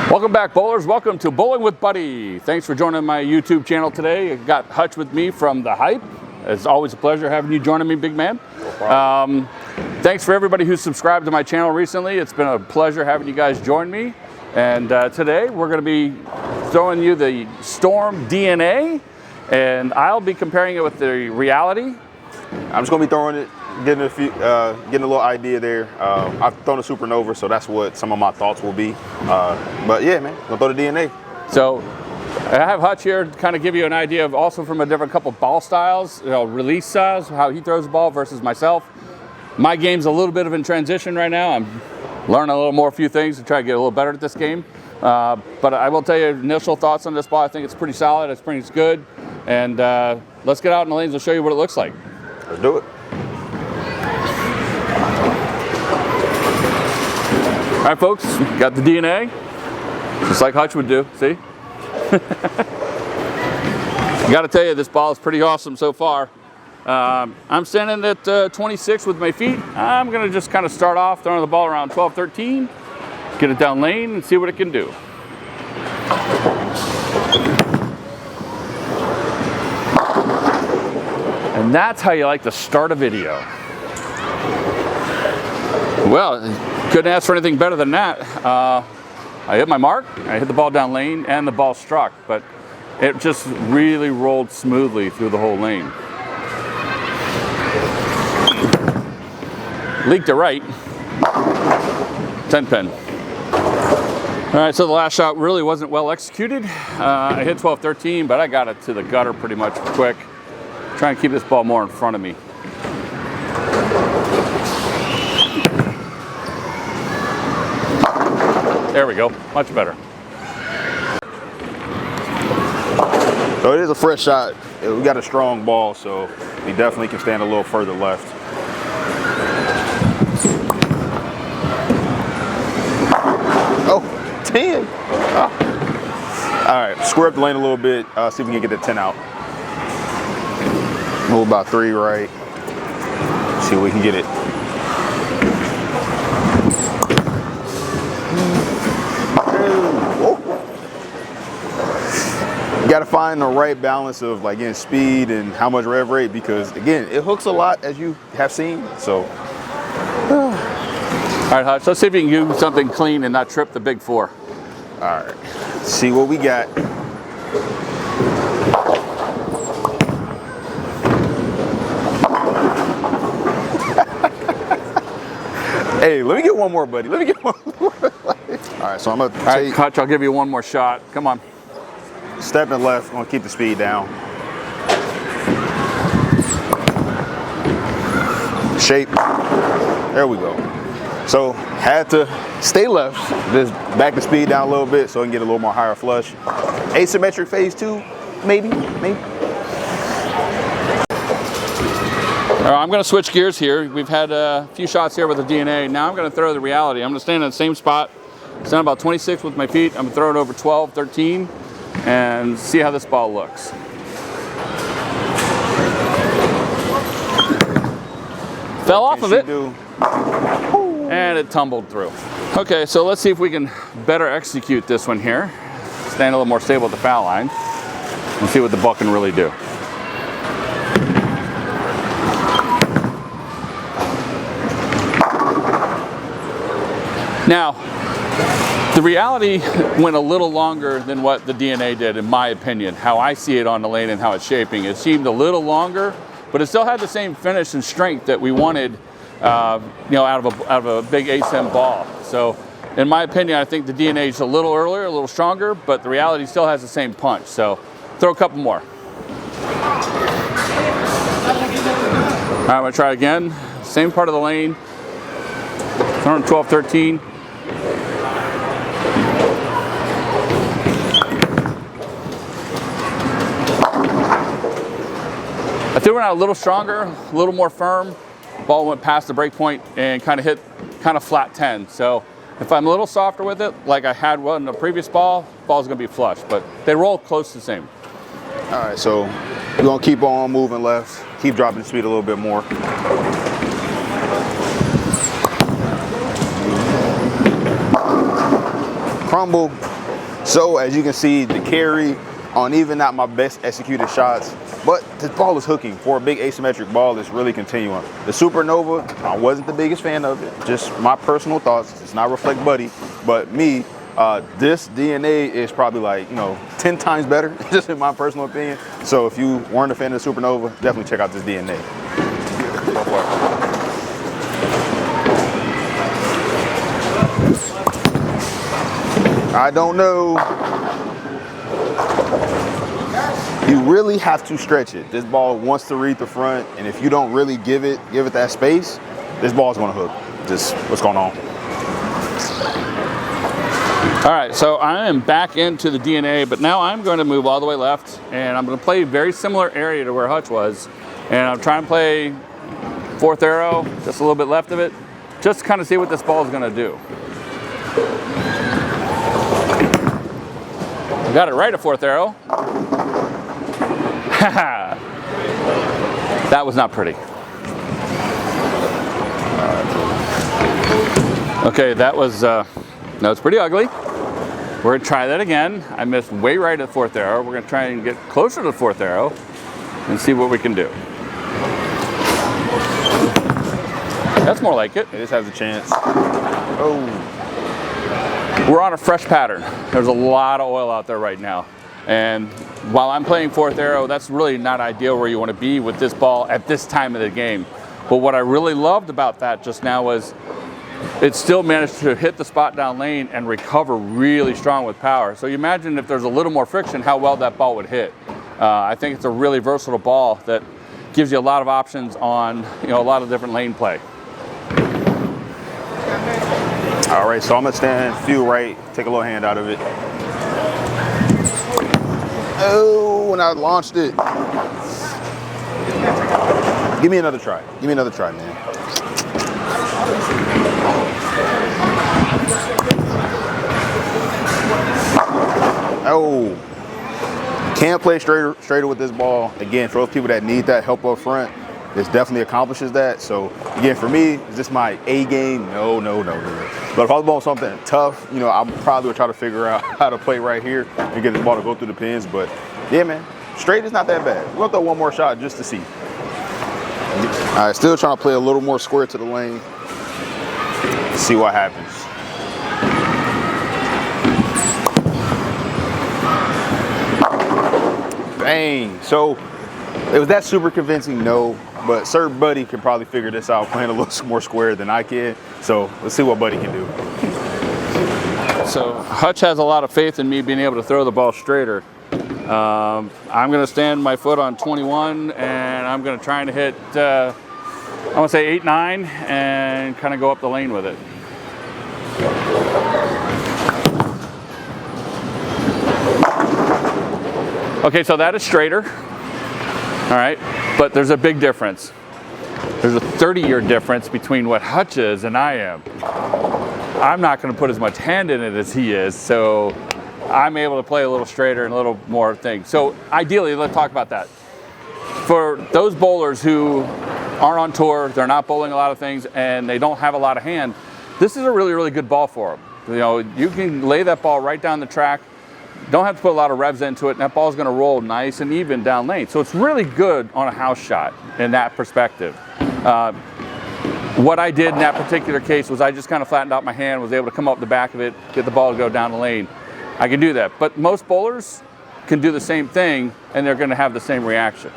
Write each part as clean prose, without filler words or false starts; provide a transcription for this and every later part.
Welcome back, bowlers. Welcome to Bowling with Buddy. Thanks for joining my YouTube channel today. I got Hutch with me from The Hype. It's always a pleasure having you joining me, big man. No problem. Thanks for everybody who's subscribed to my channel recently. It's been a pleasure having you guys join me. And today we're going to be showing you the Storm DNA, and I'll be comparing it with the Reality. I'm just going to be throwing it, getting a little idea there. I've thrown a Supernova, so that's what some of my thoughts will be. But yeah, man, gonna throw the DNA. So I have Hutch here to kind of give you an idea of also from a different couple ball styles, release styles, how he throws the ball versus myself. My game's a little bit of in transition right now. I'm learning a little more, a few things to try to get a little better at this game. But I will tell you initial thoughts on this ball. I think it's pretty solid. It's pretty good. And let's get out in the lanes and show you what it looks like. Let's do it. All right, folks, got the DNA, just like Hutch would do, see? Gotta tell you, this ball is pretty awesome so far. I'm standing at 26 with my feet. I'm gonna just kind of start off throwing the ball around 12, 13, get it down lane and see what it can do. And that's how you like to start a video. Well, couldn't ask for anything better than that. I hit my mark, I hit the ball down lane, and the ball struck, but it just really rolled smoothly through the whole lane. Leaked it right. 10 pin. All right, so the last shot really wasn't well executed. I hit 12, 13, but I got it to the gutter pretty much quick. Trying to keep this ball more in front of me. There we go, much better. So it is a fresh shot. We got a strong ball, so we definitely can stand a little further left. Oh, 10. Oh. All right, square up the lane a little bit, see if we can get the 10 out. Move about 3 right. See if we can get it. You got to find the right balance of like getting speed and how much rev rate, because again, it hooks a lot, as you have seen. So, all right, Hutch, let's see if you can do something clean and not trip the big 4. All right, let's see what we got. Hey, let me get one more, buddy. Let me get one more. All right, so I'm gonna take. All right, Hutch, I'll give you one more shot. Come on. Stepping left, gonna keep the speed down. Shape. There we go. So had to stay left, just back the speed down a little bit so I can get a little more higher flush. Asymmetric phase 2, maybe. I'm going to switch gears here. We've had a few shots here with the DNA. Now I'm going to throw the Reality. I'm going to stand in the same spot, stand about 26 with my feet. I'm going to throw it over 12, 13, and see how this ball looks. Fell off of it, and it tumbled through. Okay, so let's see if we can better execute this one here. Stand a little more stable at the foul line, and see what the ball can really do. Now, the Reality went a little longer than what the DNA did, in my opinion. How I see it on the lane and how it's shaping. It seemed a little longer, but it still had the same finish and strength that we wanted, out of a big ASIM ball. So, in my opinion, I think the DNA is a little earlier, a little stronger, but the Reality still has the same punch. So, throw a couple more. All right, I'm gonna try again. Same part of the lane. Throwing 12, 13. I threw it out a little stronger, a little more firm. Ball went past the break point and kind of hit flat 10. So if I'm a little softer with it, like I had one in the previous ball's gonna be flush, but they roll close to the same. All right, so we're gonna keep on moving left, keep dropping the speed a little bit more. Crumble, So as you can see, the carry on even not my best executed shots, but this ball is hooking. For a big asymmetric ball, it's really continuing. The Supernova, I wasn't the biggest fan of it. Just my personal thoughts. It's not reflect Buddy, but me, this DNA is probably like, 10 times better, just in my personal opinion. So if you weren't a fan of the Supernova, definitely check out this DNA. Go for it. I don't know. You really have to stretch it. This ball wants to read the front, and if you don't really give it that space, this ball's gonna hook. Just what's going on. All right, so I am back into the DNA, but now I'm going to move all the way left, and I'm going to play a very similar area to where Hutch was, and I'm trying to play fourth arrow, just a little bit left of it, just to kind of see what this ball is going to do. I got it right at fourth arrow. That was not pretty. Okay, that was pretty ugly. We're gonna try that again. I missed way right at fourth arrow. We're gonna try and get closer to the fourth arrow and see what we can do. That's more like it. It just has a chance. Oh. We're on a fresh pattern. There's a lot of oil out there right now. And while I'm playing fourth arrow, that's really not ideal where you want to be with this ball at this time of the game. But what I really loved about that just now was it still managed to hit the spot down lane and recover really strong with power. So you imagine if there's a little more friction, how well that ball would hit. I think it's a really versatile ball that gives you a lot of options on a lot of different lane play. All right, so I'm gonna stand, feel right, take a little hand out of it. Oh, when I launched it. Give me another try. Give me another try, man. Oh, can't play straighter with this ball. Again, for those people that need that help up front, this definitely accomplishes that. So again, for me, is this my A game? No. But if I was bowling something tough, I probably would try to figure out how to play right here and get this ball to go through the pins. But yeah, man, straight is not that bad. We're gonna throw one more shot just to see. All right, still trying to play a little more square to the lane. See what happens. Bang. So it was that super convincing? No, but Sir Buddy can probably figure this out playing a little more square than I can. So let's see what Buddy can do. So Hutch has a lot of faith in me being able to throw the ball straighter. I'm going to stand my foot on 21, and I'm going to try and hit, I want to say 8-9, and kind of go up the lane with it. Okay, so that is straighter. All right, but there's a big difference. There's a 30-year difference between what Hutch is and I am. I'm not going to put as much hand in it as he is, so I'm able to play a little straighter and a little more things. So ideally, let's talk about that. For those bowlers who aren't on tour, they're not bowling a lot of things, and they don't have a lot of hand, this is a really, really good ball for them. You can lay that ball right down the track, don't have to put a lot of revs into it, and that ball's going to roll nice and even down lane. So it's really good on a house shot in that perspective. What I did in that particular case was I just kind of flattened out my hand, was able to come up the back of it, get the ball to go down the lane. I can do that, but most bowlers can do the same thing, and they're going to have the same reaction.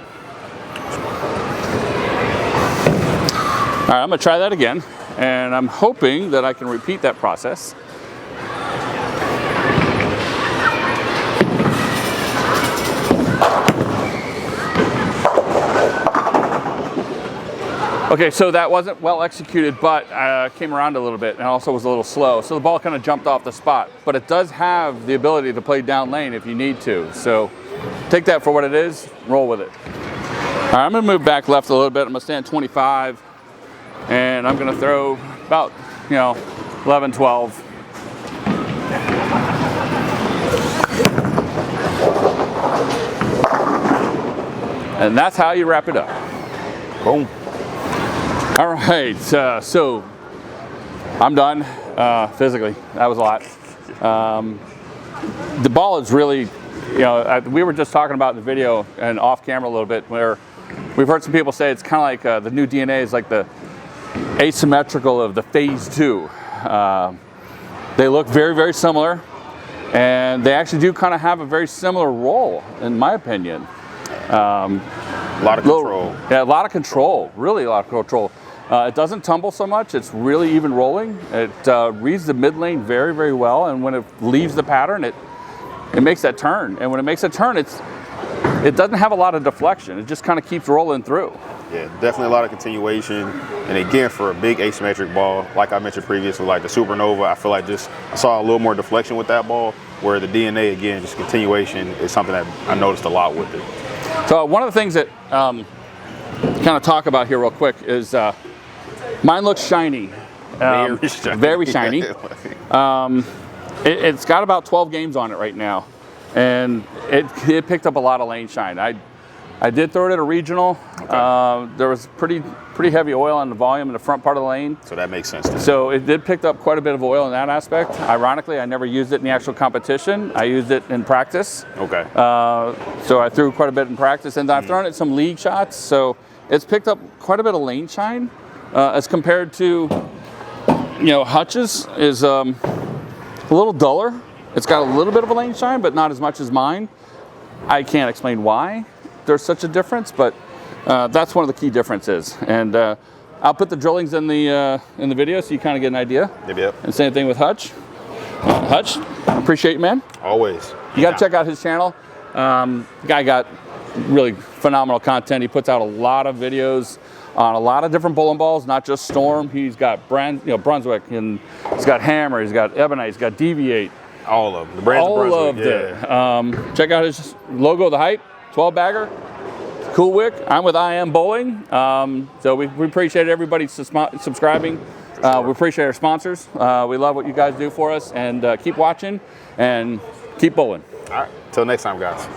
All right, I'm going to try that again, and I'm hoping that I can repeat that process. Okay, so that wasn't well executed, but came around a little bit and also was a little slow. So the ball kind of jumped off the spot, but it does have the ability to play down lane if you need to. So take that for what it is, roll with it. All right, I'm gonna move back left a little bit. I'm gonna stand 25, and I'm gonna throw about, 11, 12. And that's how you wrap it up. Boom. All right, so I'm done physically. That was a lot. the ball is really, you know, we were just talking about in the video and off camera a little bit where we've heard some people say it's kind of like the new DNA is like the asymmetrical of the phase 2. They look very, very similar, and they actually do kind of have a very similar role, in my opinion. A lot of control. Yeah, a lot of control, really a lot of control. It doesn't tumble so much, it's really even rolling. It reads the mid lane very, very well, and when it leaves the pattern, it makes that turn. And when it makes a turn, it doesn't have a lot of deflection. It just kind of keeps rolling through. Yeah, definitely a lot of continuation. And again, for a big asymmetric ball, like I mentioned previously, like the Supernova, I feel like I saw a little more deflection with that ball, where the DNA, again, just continuation is something that I noticed a lot with it. So one of the things that kind of talk about here real quick is mine looks shiny. Very shiny. Very shiny. It's got about 12 games on it right now, and it picked up a lot of lane shine. I did throw it at a regional. Okay. There was pretty heavy oil on the volume in the front part of the lane. So that makes sense then. So it did pick up quite a bit of oil in that aspect. Ironically, I never used it in the actual competition. I used it in practice. Okay. So I threw quite a bit in practice, and I've thrown it some league shots. So it's picked up quite a bit of lane shine as compared to, you know, Hutch's is a little duller. It's got a little bit of a lane shine, but not as much as mine. I can't explain why there's such a difference, but that's one of the key differences. And I'll put the drillings in the video so you kind of get an idea. Yep. And same thing with Hutch. Hutch, appreciate you, man. Always. You got to check out his channel. Guy got really phenomenal content. He puts out a lot of videos on a lot of different bowling balls, not just Storm. He's got Brunswick, and he's got Hammer, he's got Ebonite, he's got Deviate. All of them. The brands all of of Brunswick, them. Check out his logo, the Hype 12 bagger. Cool Wick. I'm with I Am Bowling. So we appreciate everybody subscribing. Sure. We appreciate our sponsors. We love what you guys do for us, and keep watching and keep bowling. All right. Till next time, guys.